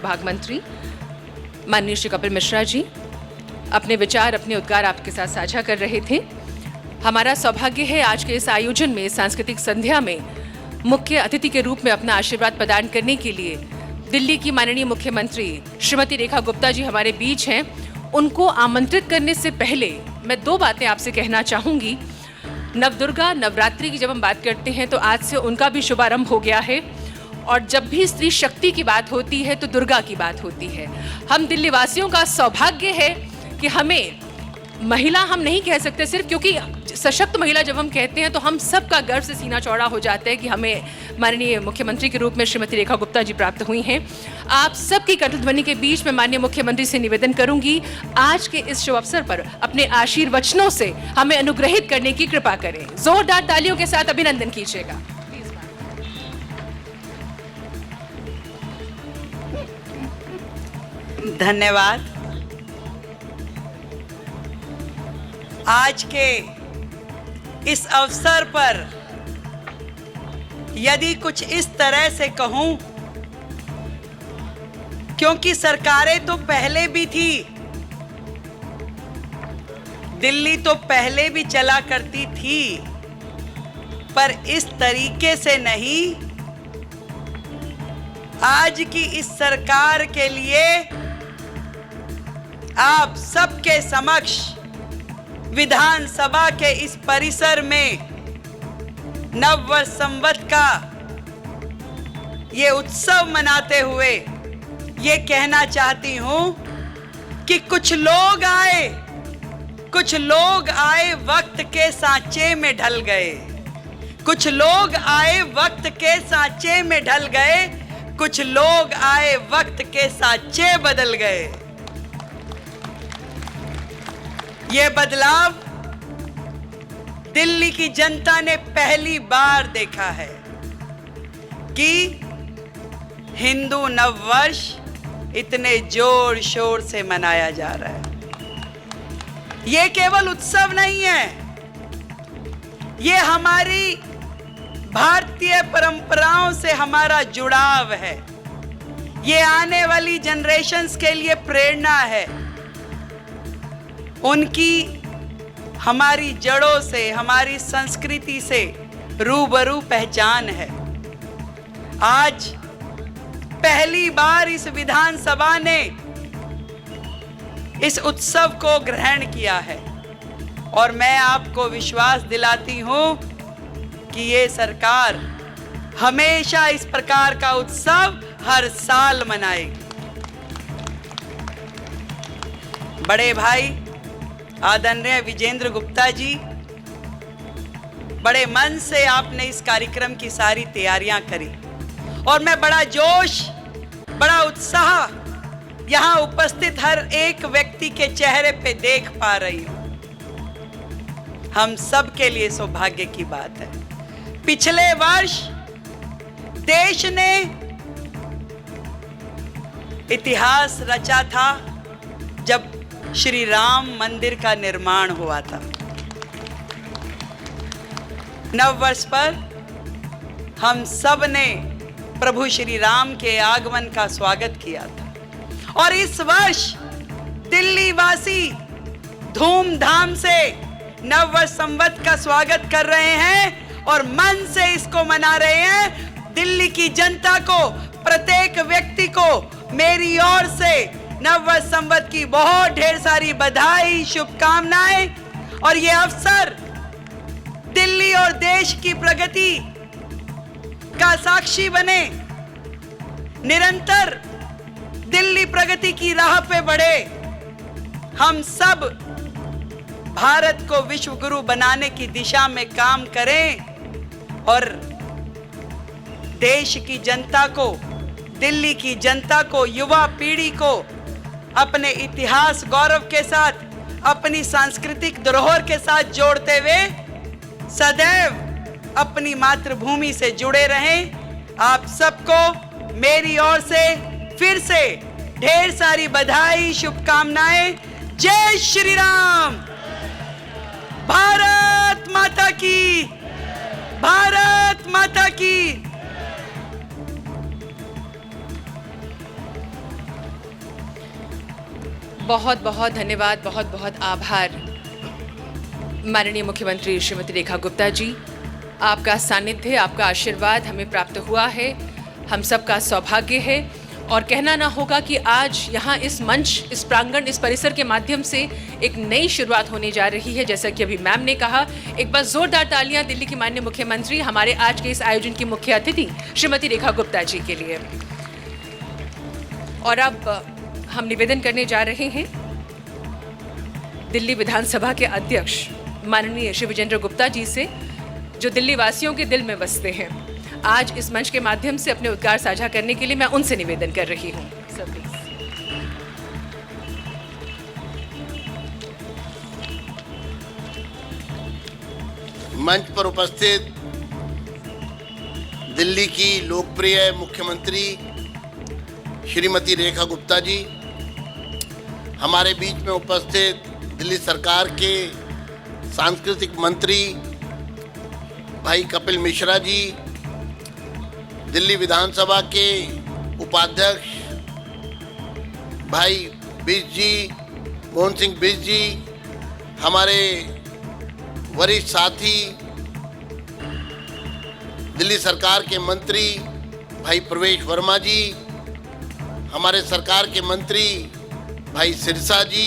विभाग मंत्री माननीय श्री कपिल मिश्रा जी अपने विचार, अपने उद्गार आपके साथ साझा कर रहे थे। हमारा सौभाग्य है आज के इस आयोजन में, सांस्कृतिक संध्या में मुख्य अतिथि के रूप में अपना आशीर्वाद प्रदान करने के लिए दिल्ली की माननीय मुख्यमंत्री श्रीमती रेखा गुप्ता जी हमारे बीच हैं। उनको आमंत्रित करने से पहले मैं 2 बातें आपसे कहना चाहूँगी। नवदुर्गा नवरात्रि की जब हम बात करते हैं तो आज से उनका भी शुभारंभ हो गया है, और जब भी स्त्री शक्ति की बात होती है तो दुर्गा की बात होती है। हम दिल्ली वासियों का सौभाग्य है कि हमें महिला हम नहीं कह सकते सिर्फ, क्योंकि सशक्त महिला जब हम कहते हैं तो हम सबका गर्व से सीना चौड़ा हो जाता है कि हमें माननीय मुख्यमंत्री के रूप में श्रीमती रेखा गुप्ता जी प्राप्त हुई हैं। आप सबकी कंठध्वनि के बीच में माननीय मुख्यमंत्री से निवेदन करूंगी, आज के इस शुभ अवसर पर अपने आशीर्वचनों से हमें अनुग्रहित करने की कृपा करें। जोरदार तालियों के साथ अभिनंदन कीजिएगा। धन्यवाद। आज के इस अवसर पर यदि कुछ इस तरह से कहूं, क्योंकि सरकारें तो पहले भी थी, दिल्ली तो पहले भी चला करती थी, पर इस तरीके से नहीं। आज की इस सरकार के लिए आप सबके समक्ष विधानसभा के इस परिसर में नववर्ष संवत का ये उत्सव मनाते हुए ये कहना चाहती हूं कि कुछ लोग आए वक्त के सांचे में ढल गए, कुछ लोग आए वक्त के सांचे में ढल गए, कुछ लोग आए वक्त के सांचे बदल गए। ये बदलाव दिल्ली की जनता ने पहली बार देखा है कि हिंदू नववर्ष इतने जोर शोर से मनाया जा रहा है। ये केवल उत्सव नहीं है, ये हमारी भारतीय परंपराओं से हमारा जुड़ाव है, ये आने वाली जनरेशन्स के लिए प्रेरणा है, उनकी हमारी जड़ों से, हमारी संस्कृति से रूबरू पहचान है। आज पहली बार इस विधानसभा ने इस उत्सव को ग्रहण किया है, और मैं आपको विश्वास दिलाती हूं कि ये सरकार हमेशा इस प्रकार का उत्सव हर साल मनाएगी। बड़े भाई आदरणीय विजेंद्र गुप्ता जी, बड़े मन से आपने इस कार्यक्रम की सारी तैयारियां करी, और मैं बड़ा जोश, बड़ा उत्साह यहां उपस्थित हर एक व्यक्ति के चेहरे पे देख पा रही हूं। हम सब के लिए सौभाग्य की बात है। पिछले वर्ष देश ने इतिहास रचा था जब श्री राम मंदिर का निर्माण हुआ था। नववर्ष पर हम सब ने प्रभु श्री राम के आगमन का स्वागत किया था, और इस वर्ष दिल्ली वासी धूमधाम से नववर्ष संवत का स्वागत कर रहे हैं और मन से इसको मना रहे हैं। दिल्ली की जनता को, प्रत्येक व्यक्ति को मेरी ओर से नववर्ष संवत की बहुत ढेर सारी बधाई, शुभकामनाएं, और ये अवसर दिल्ली और देश की प्रगति का साक्षी बने। निरंतर दिल्ली प्रगति की राह पे बढ़े। हम सब भारत को विश्व गुरु बनाने की दिशा में काम करें, और देश की जनता को, दिल्ली की जनता को, युवा पीढ़ी को अपने इतिहास गौरव के साथ, अपनी सांस्कृतिक धरोहर के साथ जोड़ते हुए सदैव अपनी मातृभूमि से जुड़े रहें। आप सबको मेरी ओर से फिर से ढेर सारी बधाई, शुभकामनाएं। जय श्री राम। भारत माता की, भारत माता की। बहुत बहुत धन्यवाद, बहुत बहुत आभार माननीय मुख्यमंत्री श्रीमती रेखा गुप्ता जी। आपका सानिध्य, आपका आशीर्वाद हमें प्राप्त हुआ है, हम सबका सौभाग्य है। और कहना ना होगा कि आज यहाँ इस मंच, इस प्रांगण, इस परिसर के माध्यम से एक नई शुरुआत होने जा रही है। जैसा कि अभी मैम ने कहा, एक बार जोरदार तालियां दिल्ली की माननीय मुख्यमंत्री, हमारे आज के इस आयोजन की मुख्य अतिथि श्रीमती रेखा गुप्ता जी के लिए। और अब हम निवेदन करने जा रहे हैं दिल्ली विधानसभा के अध्यक्ष माननीय श्री विजेंद्र गुप्ता जी से, जो दिल्ली वासियों के दिल में बसते हैं। आज इस मंच के माध्यम से अपने उद्गार साझा करने के लिए मैं उनसे निवेदन कर रही हूँ। मंच पर उपस्थित दिल्ली की लोकप्रिय मुख्यमंत्री श्रीमती रेखा गुप्ता जी, हमारे बीच में उपस्थित दिल्ली सरकार के सांस्कृतिक मंत्री भाई कपिल मिश्रा जी, दिल्ली विधानसभा के उपाध्यक्ष भाई बिज जी, मोहन सिंह बिज जी, हमारे वरिष्ठ साथी दिल्ली सरकार के मंत्री भाई प्रवेश वर्मा जी, हमारे सरकार के मंत्री भाई सिरसा जी,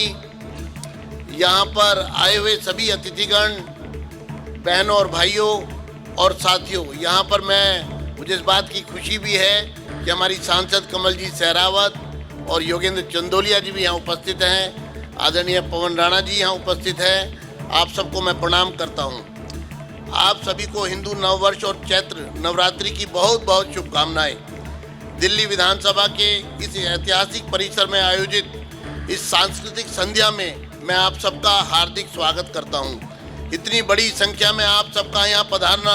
यहाँ पर आए हुए सभी अतिथिगण, बहनों और भाइयों और साथियों, यहाँ पर मुझे इस बात की खुशी भी है कि हमारी सांसद कमल जी सहरावत और योगेंद्र चंदोलिया जी भी यहाँ उपस्थित हैं। आदरणीय पवन राणा जी यहाँ उपस्थित हैं। आप सबको मैं प्रणाम करता हूँ। आप सभी को हिंदू नववर्ष और चैत्र नवरात्रि की बहुत बहुत शुभकामनाएं। दिल्ली विधानसभा के इस ऐतिहासिक परिसर में आयोजित इस सांस्कृतिक संध्या में मैं आप सबका हार्दिक स्वागत करता हूँ। इतनी बड़ी संख्या में आप सबका यहाँ पधारना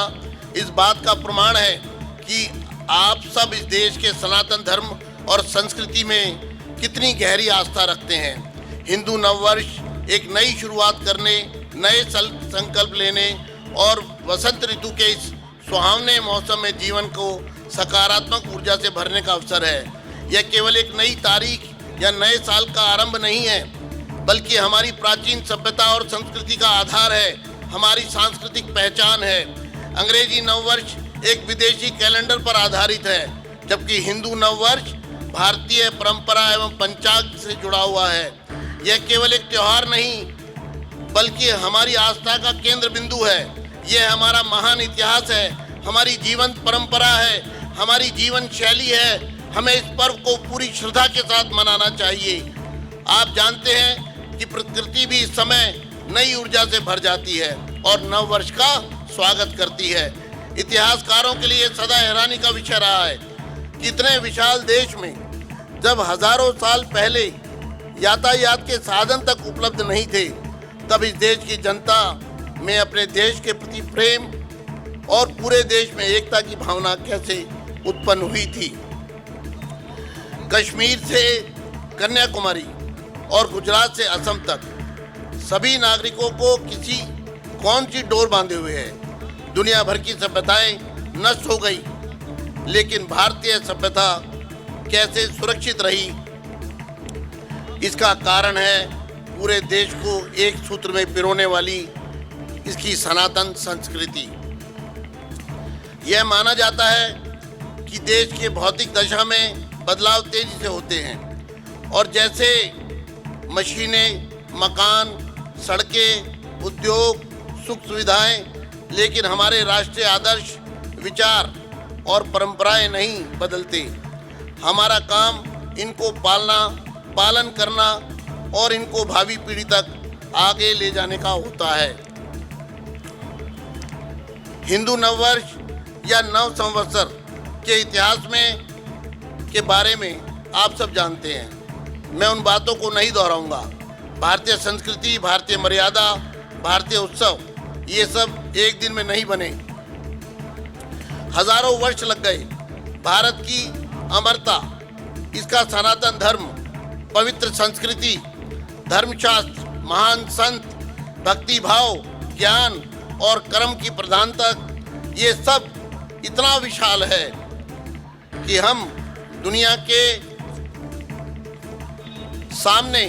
इस बात का प्रमाण है कि आप सब इस देश के सनातन धर्म और संस्कृति में कितनी गहरी आस्था रखते हैं। हिंदू नववर्ष एक नई शुरुआत करने, नए संकल्प लेने और वसंत ऋतु के इस सुहावने मौसम में जीवन को सकारात्मक ऊर्जा से भरने का अवसर है। यह केवल एक नई तारीख या नए साल का आरंभ नहीं है, बल्कि हमारी प्राचीन सभ्यता और संस्कृति का आधार है, हमारी सांस्कृतिक पहचान है। अंग्रेजी नववर्ष एक विदेशी कैलेंडर पर आधारित है, जबकि हिंदू नववर्ष भारतीय परंपरा एवं पंचांग से जुड़ा हुआ है। यह केवल एक त्योहार नहीं, बल्कि हमारी आस्था का केंद्र बिंदु है। यह हमारा महान इतिहास है, हमारी जीवंत परंपरा है, हमारी जीवन शैली है। हमें इस पर्व को पूरी श्रद्धा के साथ मनाना चाहिए। आप जानते हैं कि प्रकृति भी इस समय नई ऊर्जा से भर जाती है और नववर्ष का स्वागत करती है। इतिहासकारों के लिए सदा हैरानी का विषय रहा है कि इतने विशाल देश में जब हजारों साल पहले यातायात के साधन तक उपलब्ध नहीं थे, तब इस देश की जनता में अपने देश के प्रति प्रेम और पूरे देश में एकता की भावना कैसे उत्पन्न हुई थी। कश्मीर से कन्याकुमारी और गुजरात से असम तक सभी नागरिकों को किसी कौन सी डोर बांधे हुए है। दुनिया भर की सभ्यताएं नष्ट हो गई, लेकिन भारतीय सभ्यता कैसे सुरक्षित रही, इसका कारण है पूरे देश को एक सूत्र में पिरोने वाली इसकी सनातन संस्कृति। यह माना जाता है कि देश के भौतिक दशा में बदलाव तेजी से होते हैं और जैसे मशीनें, मकान, सड़कें, उद्योग, सुख सुविधाएं, लेकिन हमारे राष्ट्रीय आदर्श, विचार और परंपराएं नहीं बदलते। हमारा काम इनको पालन करना और इनको भावी पीढ़ी तक आगे ले जाने का होता है। हिंदू नववर्ष या नव संवत्सर के इतिहास में के बारे में आप सब जानते हैं। मैं उन बातों को नहीं दोहराऊंगा। भारतीय संस्कृति, भारतीय मर्यादा, भारतीय उत्सव, ये सब एक दिन में नहीं बने, हजारों वर्ष लग गए। भारत की अमरता, इसका सनातन धर्म, पवित्र संस्कृति, धर्मशास्त्र, महान संत, भक्ति भाव, ज्ञान और कर्म की प्रधानता, ये सब इतना विशाल है कि हम दुनिया के सामने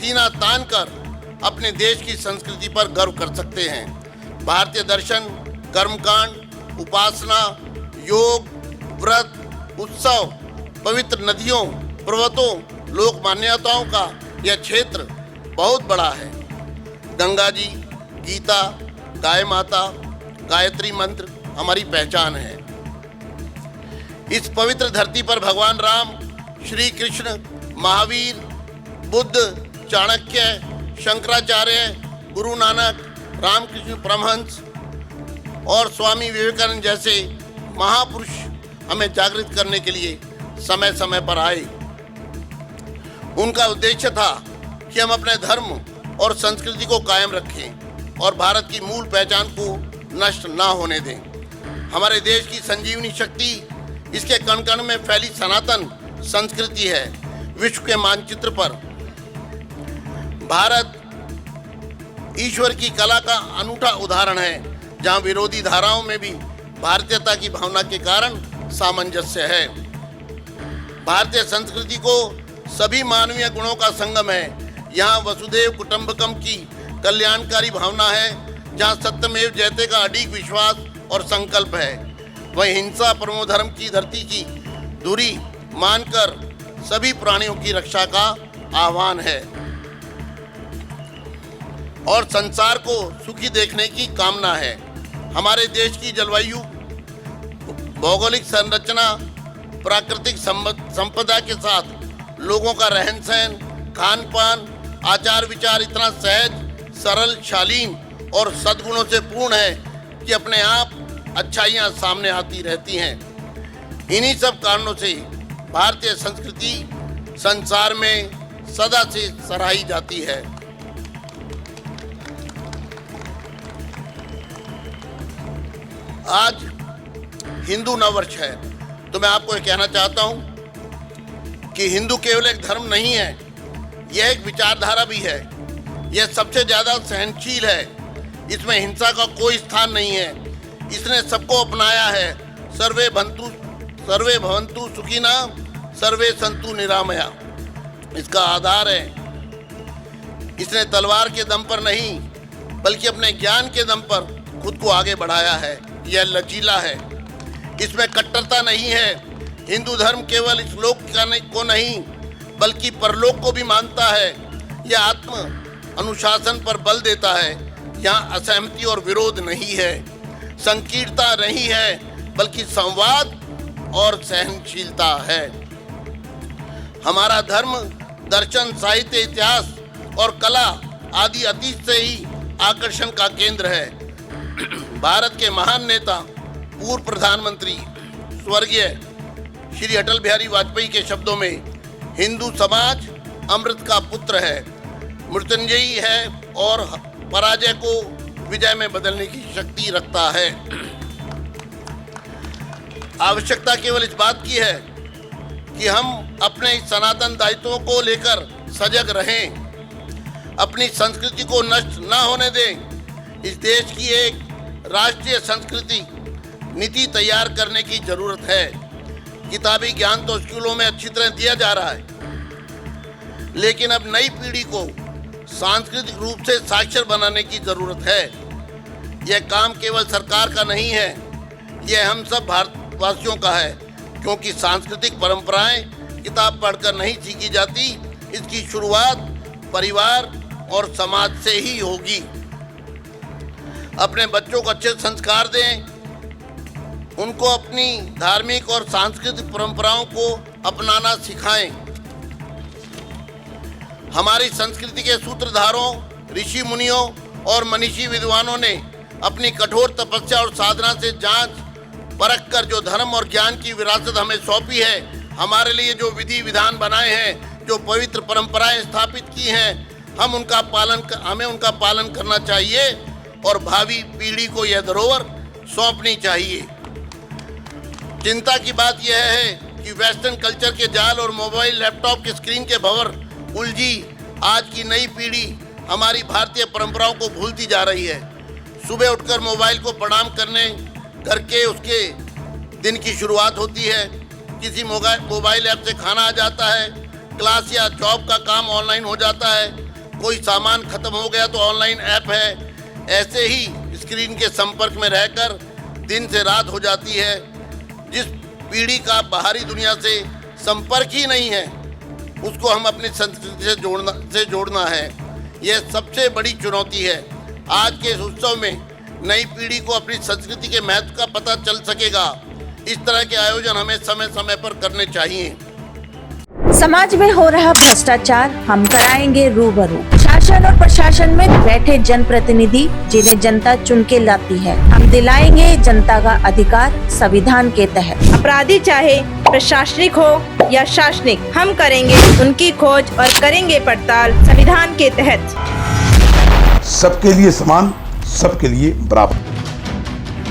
सीना तान कर अपने देश की संस्कृति पर गर्व कर सकते हैं। भारतीय दर्शन, कर्मकांड, उपासना, योग, व्रत, उत्सव, पवित्र नदियों, पर्वतों, लोक मान्यताओं का यह क्षेत्र बहुत बड़ा है। गंगा जी, गीता, गाय माता, गायत्री मंत्र हमारी पहचान है। इस पवित्र धरती पर भगवान राम, श्री कृष्ण, महावीर, बुद्ध, चाणक्य, शंकराचार्य, गुरु नानक, रामकृष्ण परमहंस और स्वामी विवेकानंद जैसे महापुरुष हमें जागृत करने के लिए समय समय पर आए। उनका उद्देश्य था कि हम अपने धर्म और संस्कृति को कायम रखें और भारत की मूल पहचान को नष्ट ना होने दें। हमारे देश की संजीवनी शक्ति इसके कण कण में फैली सनातन संस्कृति है। विश्व के मानचित्र पर भारत ईश्वर की कला का अनूठा उदाहरण है, जहां विरोधी धाराओं में भी भारतीयता की भावना के कारण सामंजस्य है। भारतीय संस्कृति को सभी मानवीय गुणों का संगम है। यहाँ वसुधैव कुटुंबकम की कल्याणकारी भावना है, जहाँ सत्यमेव जयते का अडिग विश्वास और संकल्प है। वहीं हिंसा परमो धर्म की धरती की धुरी मानकर सभी प्राणियों की रक्षा का आह्वान है और संसार को सुखी देखने की कामना है। हमारे देश की जलवायु, भौगोलिक संरचना, प्राकृतिक संपदा के साथ लोगों का रहन सहन, खान पान, आचार विचार इतना सहज, सरल, शालीन और सद्गुणों से पूर्ण है कि अपने आप अच्छाइयाँ सामने आती रहती हैं। इन्हीं सब कारणों से भारतीय संस्कृति संसार में सदा से सराही जाती है। आज हिंदू नववर्ष है, तो मैं आपको ये कहना चाहता हूँ कि हिंदू केवल एक धर्म नहीं है, यह एक विचारधारा भी है। यह सबसे ज़्यादा सहनशील है, इसमें हिंसा का कोई स्थान नहीं है। इसने सबको अपनाया है। सर्वे भवन्तु सुखिना, सर्वे संतु निरामया इसका आधार है। इसने तलवार के दम पर नहीं बल्कि अपने ज्ञान के दम पर खुद को आगे बढ़ाया है। यह लचीला है, इसमें कट्टरता नहीं है। हिंदू धर्म केवल इस लोक को नहीं बल्कि परलोक को भी मानता है। यह आत्म अनुशासन पर बल देता है। यहाँ असहमति और विरोध नहीं है, संकीर्णता नहीं है बल्कि संवाद और सहनशीलता है। हमारा धर्म, दर्शन, साहित्य, इतिहास और कला आदि अतीत से ही आकर्षण का केंद्र है। भारत के महान नेता, पूर्व प्रधानमंत्री स्वर्गीय श्री अटल बिहारी वाजपेयी के शब्दों में, हिंदू समाज अमृत का पुत्र है, मृत्युंजयी है और पराजय को विजय में बदलने की शक्ति रखता है। आवश्यकता केवल इस बात की है कि हम अपने सनातन दायित्वों को लेकर सजग रहें, अपनी संस्कृति को नष्ट न होने दें। इस देश की एक राष्ट्रीय संस्कृति नीति तैयार करने की जरूरत है। किताबी ज्ञान तो स्कूलों में अच्छी तरह दिया जा रहा है, लेकिन अब नई पीढ़ी को सांस्कृतिक रूप से साक्षर बनाने की जरूरत है। यह काम केवल सरकार का नहीं है, यह हम सब भारतवासियों का है, क्योंकि सांस्कृतिक परंपराएं किताब पढ़कर नहीं सीखी जाती। इसकी शुरुआत परिवार और समाज से ही होगी। अपने बच्चों को अच्छे संस्कार दें, उनको अपनी धार्मिक और सांस्कृतिक परंपराओं को अपनाना सिखाएं। हमारी संस्कृति के सूत्रधारों, ऋषि मुनियों और मनीषी विद्वानों ने अपनी कठोर तपस्या और साधना से जांच परख कर जो धर्म और ज्ञान की विरासत हमें सौंपी है, हमारे लिए जो विधि विधान बनाए हैं, जो पवित्र परंपराएं स्थापित की हैं, हमें उनका पालन करना चाहिए और भावी पीढ़ी को यह धरोहर सौंपनी चाहिए। चिंता की बात यह है कि वेस्टर्न कल्चर के जाल और मोबाइल, लैपटॉप के स्क्रीन के भंवर उलझी आज की नई पीढ़ी हमारी भारतीय परंपराओं को भूलती जा रही है। सुबह उठकर मोबाइल को प्रणाम करके उसके दिन की शुरुआत होती है। किसी मोबाइल ऐप से खाना आ जाता है, क्लास या जॉब का काम ऑनलाइन हो जाता है। कोई सामान खत्म हो गया तो ऑनलाइन ऐप है। ऐसे ही स्क्रीन के संपर्क में रहकर दिन से रात हो जाती है। जिस पीढ़ी का बाहरी दुनिया से संपर्क ही नहीं है, उसको हम अपनी संस्कृति से जोड़ना है। यह सबसे बड़ी चुनौती है। आज के इस उत्सव में नई पीढ़ी को अपनी संस्कृति के महत्व का पता चल सकेगा। इस तरह के आयोजन हमें समय समय पर करने चाहिए। समाज में हो रहा भ्रष्टाचार हम कराएंगे रूबरू। शासन और प्रशासन में बैठे जनप्रतिनिधि जिन्हें जनता चुन के लाती है, हम दिलाएंगे जनता का अधिकार संविधान के तहत। अपराधी चाहे प्रशासनिक हो या शासनिक, हम करेंगे उनकी खोज और करेंगे पड़ताल संविधान के तहत। सबके लिए समान, सबके लिए बराबर।